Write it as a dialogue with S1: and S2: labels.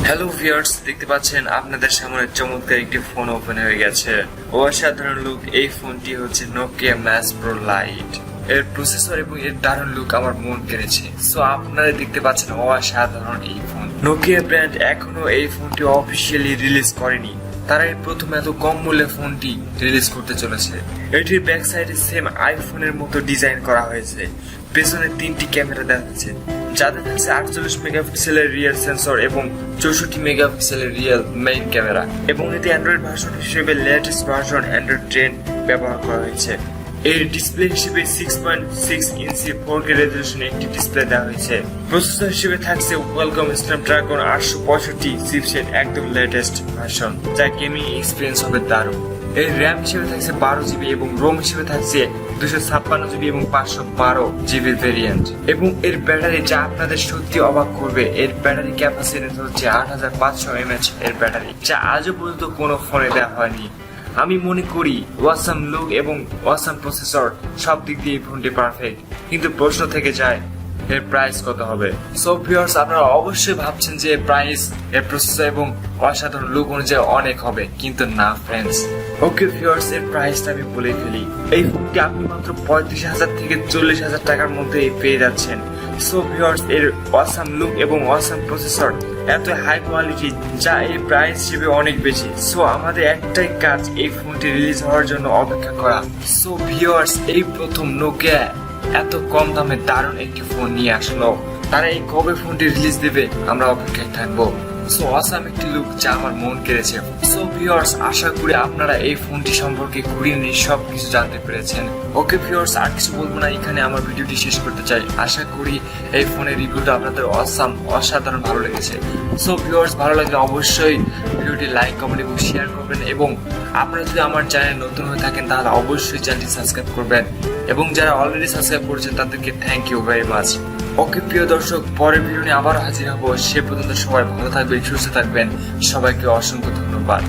S1: Hello viewers, দেখতে পাচ্ছেন আপনাদের সামনে চমৎকার একটি ফোন ওপেন হয়ে গেছে। অসাধারণ লুক। এই ফোনটি হচ্ছে নোকিয়া মাজ প্রো লাইট। এর প্রসেসর এবং এর দারুণ লুক আমার মন কেড়েছে। সো আপনারা দেখতে পাচ্ছেন অসাধারণ এই ফোন। নোকিয়া ব্র্যান্ড এখনো এই ফোনটি অফিসিয়ালি রিলিজ করেনি। তারা এই প্রথম এত কম মূল্যে ফোনটি রিলিজ করতে চলেছে। এটির ব্যাক সাইডে সেম আইফোনের মতো ডিজাইন করা হয়েছে। পেছনে 3টি ক্যামেরা দেওয়া হয়েছে, যাতে থাকছে 48 মেগাপিক্সেলের রিয়ার সেন্সর এবং 64 মেগাপিক্সেলের রিয়েল মেইন ক্যামেরা। এবং এতে অ্যান্ড্রয়েড ভার্সন হিসেবে লেটেস্ট ভার্সন অ্যান্ড্রয়েড 10 ব্যবহার করা হয়েছে। এর ডিসপ্লে হিসেবে 6.6 ইঞ্চি 4K রেজলিউশন একটি ডিসপ্লে দেওয়া হয়েছে। প্রসেসর হিসেবে থাকছে ওয়েলকম স্ন্যাপড্রাগন 865 চিপসেট, একদম লেটেস্ট ভার্সন, যা গেমিং এক্সপিরিয়েন্স হবে দারুণ। এর র্যাম হিসেবে থাকছে 12 জিবি এবং রোম হিসেবে থাকছে 256 জিবি এবং 512 জিবির ভেরিয়েন্ট। এবং এর ব্যাটারি, যা আপনাদের সত্যি অবাক করবে, এর ব্যাটারি ক্যাপাসিটি হচ্ছে 8500 mAh এর ব্যাটারি, যা আজও পর্যন্ত কোনো ফোনে দেওয়া হয়নি। আমি মনে করি ওয়াসাম লুক এবং ওয়াসাম প্রসেসর সব দিক দিয়ে এই ফোনটি পারফেক্ট, কিন্তু প্রশ্ন থেকে যায় এর প্রাইস কত হবে। সো ভিউয়ার্স, আপনারা অবশ্যই ভাবছেন যে প্রাইস, এর প্রসেসর এবং অসাধারণ লুক অনুযায়ী অনেক হবে, কিন্তু না ফ্রেন্ডস। ওকে ভিউয়ার্স, এর প্রাইসটা আমি বলে ফেলি। এই ফোনটি আপনি মাত্র 35,000 থেকে 40,000 টাকার মধ্যে পেয়ে যাচ্ছেন। সো ভিউয়ার্স, এর অসাম লুক এবং অসাম প্রসেসর এত হাই কোয়ালিটি, যা এই প্রাইস হিসেবে অনেক বেশি। সো আমাদের একটাই কাজ, এই ফোনটি রিলিজ হওয়ার জন্য অপেক্ষা করা। সো ভিউয়ার্স, এই প্রথম নোকিয়া এত কম দামে দারুণ একটি ফোন নিয়ে আসলো। তারা এই কবে ফোনটি রিলিজ দেবে, আমরা অপেক্ষায় থাকবো। সো অসাম একটি লুক, যা আমার মন কেড়েছে। সো ভিউয়ার্স, আশা করি আপনারা এই ফোনটি সম্পর্কে খুঁড়িয়ে সবকিছু জানতে পেরেছেন। ওকে ভিউয়ার্স, আর কিছু বলবো না, এখানে আমার ভিডিওটি শেষ করতে চাই। আশা করি এই ফোনের রিভিউটা আপনাদের অসাধারণ ভালো লেগেছে। সো ভিউয়ার্স, ভালো লাগলে অবশ্যই ভিডিওটি লাইক, কমেন্ট এবং শেয়ার করবেন। এবং আপনারা যদি আমার চ্যানেল নতুন হয়ে থাকেন, তাহলে অবশ্যই চ্যানেলটি সাবস্ক্রাইব করবেন। এবং যারা অলরেডি সাবস্ক্রাইব করেছেন, তাদেরকে থ্যাংক ইউ ভেরি মাচ। ওকে প্রিয় দর্শক, পরের ভিডিও নিয়ে আবার হাজির হবো। সে পর্যন্ত সবাই ভালো থাকবেন, সুস্থ থাকবেন। সবাইকে অসংখ্য ধন্যবাদ।